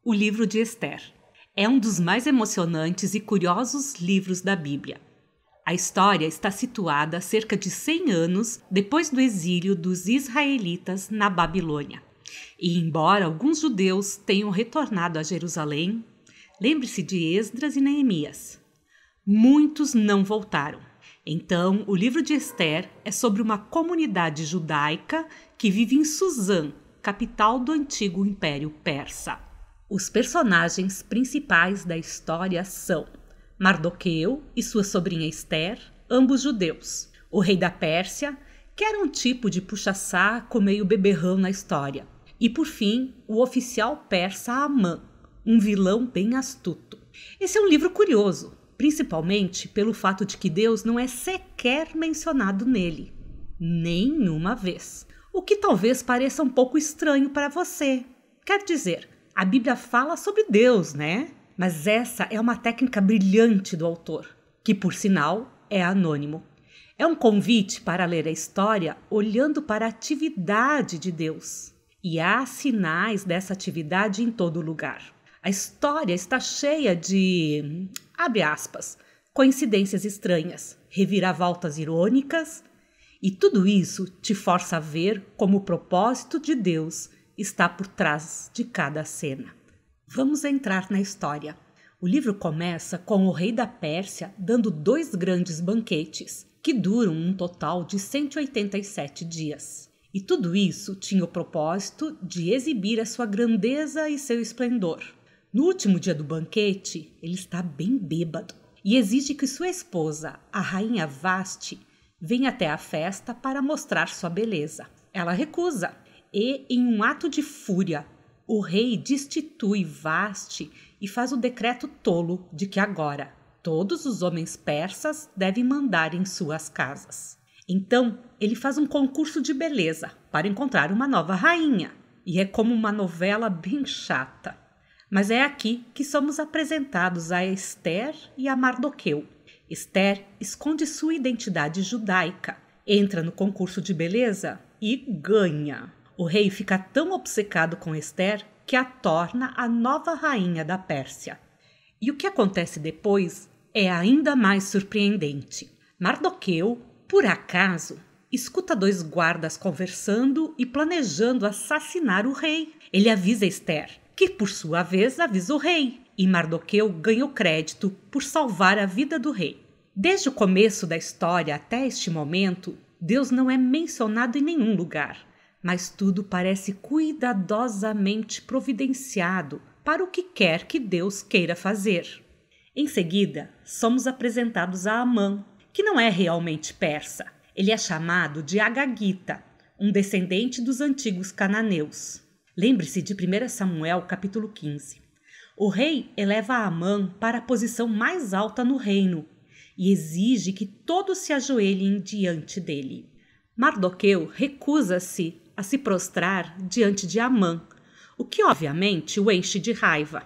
O livro de Ester é um dos mais emocionantes e curiosos livros da Bíblia. A história está situada cerca de 100 anos depois do exílio dos israelitas na Babilônia. E embora alguns judeus tenham retornado a Jerusalém, lembre-se de Esdras e Neemias, muitos não voltaram. Então, o livro de Ester é sobre uma comunidade judaica que vive em Suzã, capital do antigo Império Persa. Os personagens principais da história são Mardoqueu e sua sobrinha Ester, ambos judeus. O rei da Pérsia, que era um tipo de puxa-saco meio beberrão na história. E, por fim, o oficial persa Amã, um vilão bem astuto. Esse é um livro curioso, principalmente pelo fato de que Deus não é sequer mencionado nele. Nenhuma vez. O que talvez pareça um pouco estranho para você. Quer dizer, a Bíblia fala sobre Deus, né? Mas essa é uma técnica brilhante do autor, que, por sinal, é anônimo. É um convite para ler a história olhando para a atividade de Deus. E há sinais dessa atividade em todo lugar. A história está cheia de, abre aspas, coincidências estranhas, reviravoltas irônicas, e tudo isso te força a ver como o propósito de Deus está por trás de cada cena. Vamos entrar na história. O livro começa com o rei da Pérsia dando 2 grandes banquetes, que duram um total de 187 dias. E tudo isso tinha o propósito de exibir a sua grandeza e seu esplendor. No último dia do banquete, ele está bem bêbado e exige que sua esposa, a rainha Vasti, venha até a festa para mostrar sua beleza. Ela recusa e, em um ato de fúria, o rei destitui Vasti e faz o decreto tolo de que agora todos os homens persas devem mandar em suas casas. Então, ele faz um concurso de beleza para encontrar uma nova rainha. E é como uma novela bem chata. Mas é aqui que somos apresentados a Ester e a Mardoqueu. Ester esconde sua identidade judaica, entra no concurso de beleza e ganha. O rei fica tão obcecado com Ester que a torna a nova rainha da Pérsia. E o que acontece depois é ainda mais surpreendente. Mardoqueu, por acaso, escuta 2 guardas conversando e planejando assassinar o rei. Ele avisa Ester, que por sua vez avisa o rei, e Mardoqueu ganha o crédito por salvar a vida do rei. Desde o começo da história até este momento, Deus não é mencionado em nenhum lugar, mas tudo parece cuidadosamente providenciado para o que quer que Deus queira fazer. Em seguida, somos apresentados a Amã, que não é realmente persa. Ele é chamado de Agagita, um descendente dos antigos cananeus. Lembre-se de 1 Samuel, capítulo 15. O rei eleva Amã para a posição mais alta no reino e exige que todos se ajoelhem diante dele. Mardoqueu recusa-se a se prostrar diante de Amã, o que obviamente o enche de raiva.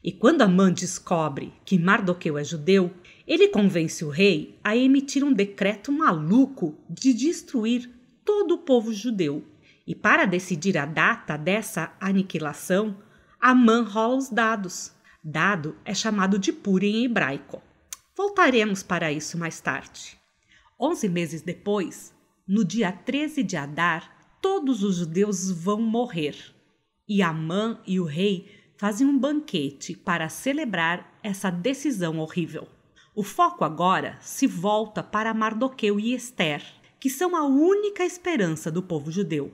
E quando Amã descobre que Mardoqueu é judeu, ele convence o rei a emitir um decreto maluco de destruir todo o povo judeu. E para decidir a data dessa aniquilação, Amã rola os dados. Dado é chamado de Púrim em hebraico. Voltaremos para isso mais tarde. 11 meses depois, no dia 13 de Adar, todos os judeus vão morrer. E Amã e o rei fazem um banquete para celebrar essa decisão horrível. O foco agora se volta para Mardoqueu e Ester, que são a única esperança do povo judeu.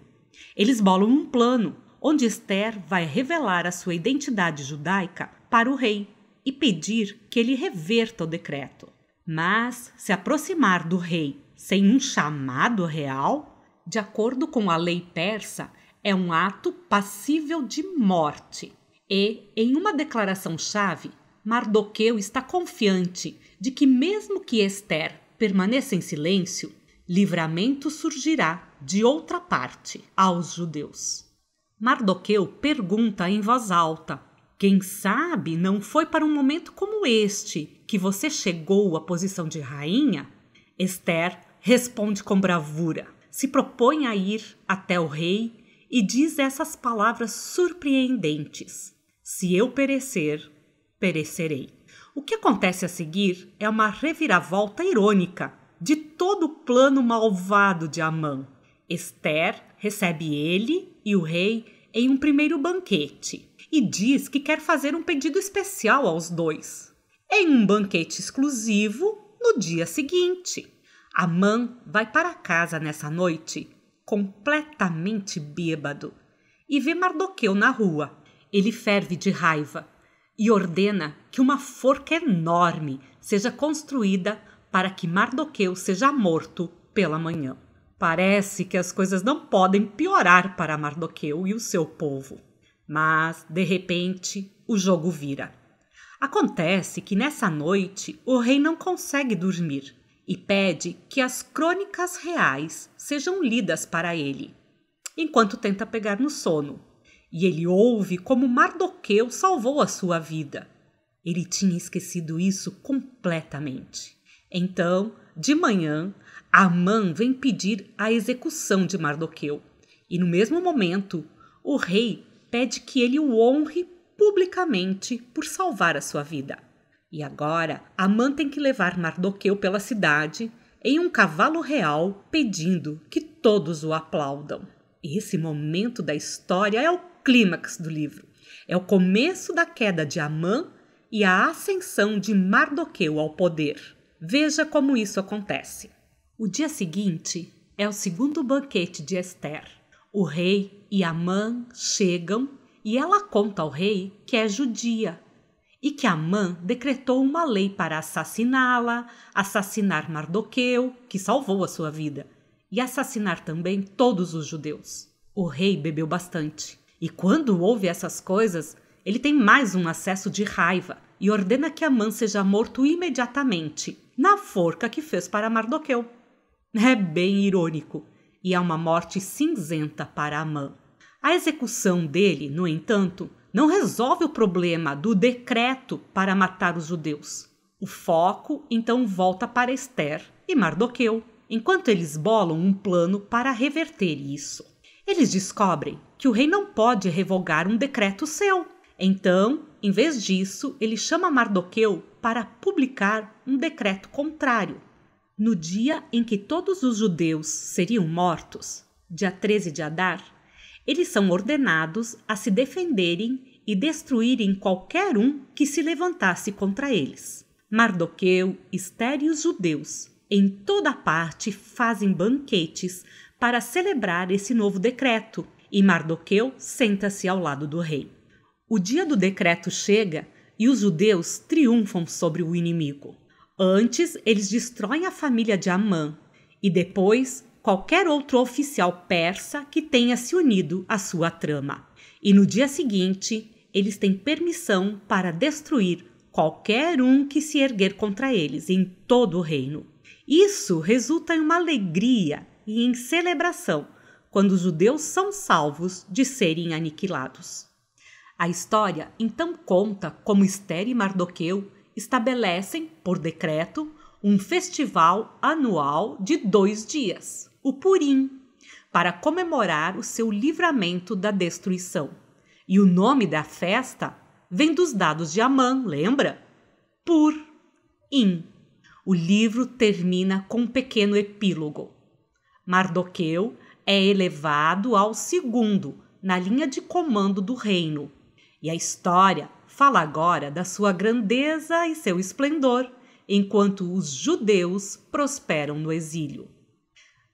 Eles bolam um plano onde Ester vai revelar a sua identidade judaica para o rei e pedir que ele reverta o decreto. Mas se aproximar do rei sem um chamado real, de acordo com a lei persa, é um ato passível de morte. E, em uma declaração-chave, Mardoqueu está confiante de que mesmo que Ester permaneça em silêncio, livramento surgirá de outra parte aos judeus. Mardoqueu pergunta em voz alta: quem sabe não foi para um momento como este que você chegou à posição de rainha? Ester responde com bravura, se propõe a ir até o rei e diz essas palavras surpreendentes: Se eu perecer, perecerei. O que acontece a seguir é uma reviravolta irônica de todo o plano malvado de Amã. Esther recebe ele e o rei em um primeiro banquete e diz que quer fazer um pedido especial aos dois. Em um banquete exclusivo no dia seguinte. Amã vai para casa nessa noite completamente bêbado e vê Mardoqueu na rua. Ele ferve de raiva e ordena que uma forca enorme seja construída para que Mardoqueu seja morto pela manhã. Parece que as coisas não podem piorar para Mardoqueu e o seu povo. Mas, de repente, o jogo vira. Acontece que nessa noite o rei não consegue dormir e pede que as crônicas reais sejam lidas para ele, enquanto tenta pegar no sono. E ele ouve como Mardoqueu salvou a sua vida. Ele tinha esquecido isso completamente. Então, de manhã, Amã vem pedir a execução de Mardoqueu. E no mesmo momento, o rei pede que ele o honre publicamente por salvar a sua vida. E agora, Amã tem que levar Mardoqueu pela cidade em um cavalo real, pedindo que todos o aplaudam. Esse momento da história é o clímax do livro. É o começo da queda de Amã e a ascensão de Mardoqueu ao poder. Veja como isso acontece. O dia seguinte é o segundo banquete de Esther. O rei e Amã chegam e ela conta ao rei que é judia e que Amã decretou uma lei para assassiná-la, assassinar Mardoqueu, que salvou a sua vida, e assassinar também todos os judeus. O rei bebeu bastante e quando ouve essas coisas, ele tem mais um acesso de raiva e ordena que Amã seja morto imediatamente na forca que fez para Mardoqueu. É bem irônico e é uma morte cinzenta para Amã. A execução dele, no entanto, não resolve o problema do decreto para matar os judeus. O foco então volta para Esther e Mardoqueu, enquanto eles bolam um plano para reverter isso. Eles descobrem que o rei não pode revogar um decreto seu. Então, em vez disso, ele chama Mardoqueu para publicar um decreto contrário. No dia em que todos os judeus seriam mortos, dia 13 de Adar, eles são ordenados a se defenderem e destruírem qualquer um que se levantasse contra eles. Mardoqueu, Esther e os judeus, em toda parte, fazem banquetes para celebrar esse novo decreto, e Mardoqueu senta-se ao lado do rei. O dia do decreto chega e os judeus triunfam sobre o inimigo. Antes, eles destroem a família de Amã e depois qualquer outro oficial persa que tenha se unido à sua trama. E no dia seguinte, eles têm permissão para destruir qualquer um que se erguer contra eles em todo o reino. Isso resulta em uma alegria e em celebração quando os judeus são salvos de serem aniquilados. A história então conta como Esther e Mardoqueu estabelecem, por decreto, um festival anual de 2 dias, o Purim, para comemorar o seu livramento da destruição. E o nome da festa vem dos dados de Amã, lembra? Pur-im. O livro termina com um pequeno epílogo. Mardoqueu é elevado ao segundo na linha de comando do reino. E a história fala agora da sua grandeza e seu esplendor, enquanto os judeus prosperam no exílio.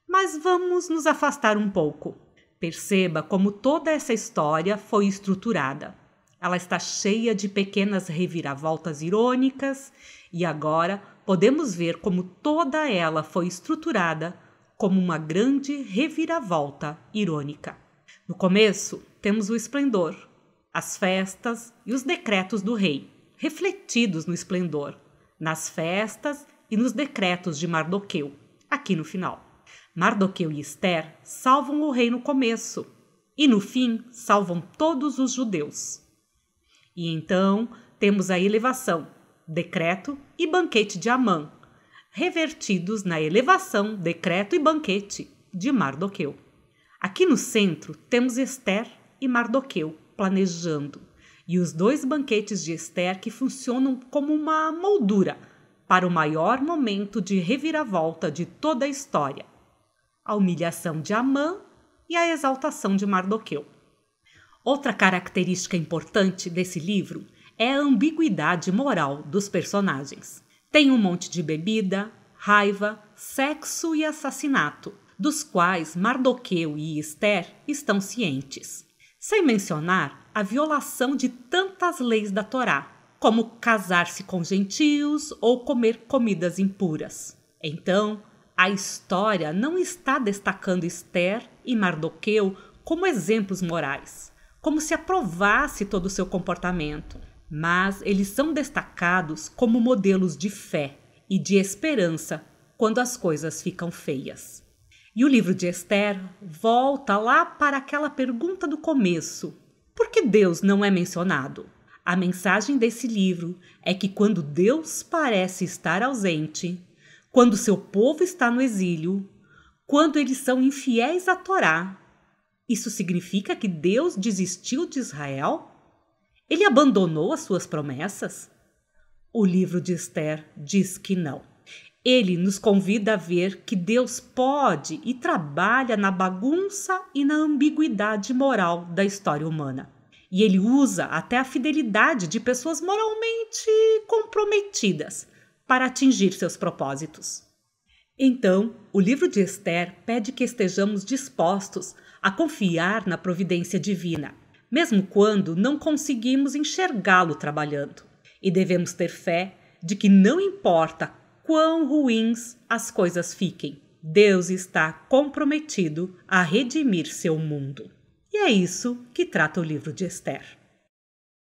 Mas vamos nos afastar um pouco. Perceba como toda essa história foi estruturada. Ela está cheia de pequenas reviravoltas irônicas e agora podemos ver como toda ela foi estruturada como uma grande reviravolta irônica. No começo, temos o esplendor, as festas e os decretos do rei, refletidos no esplendor, nas festas e nos decretos de Mardoqueu, aqui no final. Mardoqueu e Esther salvam o rei no começo e, no fim, salvam todos os judeus. E então temos a elevação, decreto e banquete de Amã, revertidos na elevação, decreto e banquete de Mardoqueu. Aqui no centro temos Esther e Mardoqueu planejando, e os 2 banquetes de Ester que funcionam como uma moldura para o maior momento de reviravolta de toda a história: a humilhação de Amã e a exaltação de Mardoqueu. Outra característica importante desse livro é a ambiguidade moral dos personagens. Tem um monte de bebida, raiva, sexo e assassinato, dos quais Mardoqueu e Ester estão cientes. Sem mencionar a violação de tantas leis da Torá, como casar-se com gentios ou comer comidas impuras. Então, a história não está destacando Ester e Mardoqueu como exemplos morais, como se aprovasse todo o seu comportamento, mas eles são destacados como modelos de fé e de esperança quando as coisas ficam feias. E o livro de Ester volta lá para aquela pergunta do começo: por que Deus não é mencionado? A mensagem desse livro é que quando Deus parece estar ausente, quando seu povo está no exílio, quando eles são infiéis à Torá, isso significa que Deus desistiu de Israel? Ele abandonou as suas promessas? O livro de Ester diz que não. Ele nos convida a ver que Deus pode e trabalha na bagunça e na ambiguidade moral da história humana. E ele usa até a fidelidade de pessoas moralmente comprometidas para atingir seus propósitos. Então, o livro de Ester pede que estejamos dispostos a confiar na providência divina, mesmo quando não conseguimos enxergá-lo trabalhando. E devemos ter fé de que não importa quão ruins as coisas fiquem, Deus está comprometido a redimir seu mundo. E é isso que trata o livro de Ester.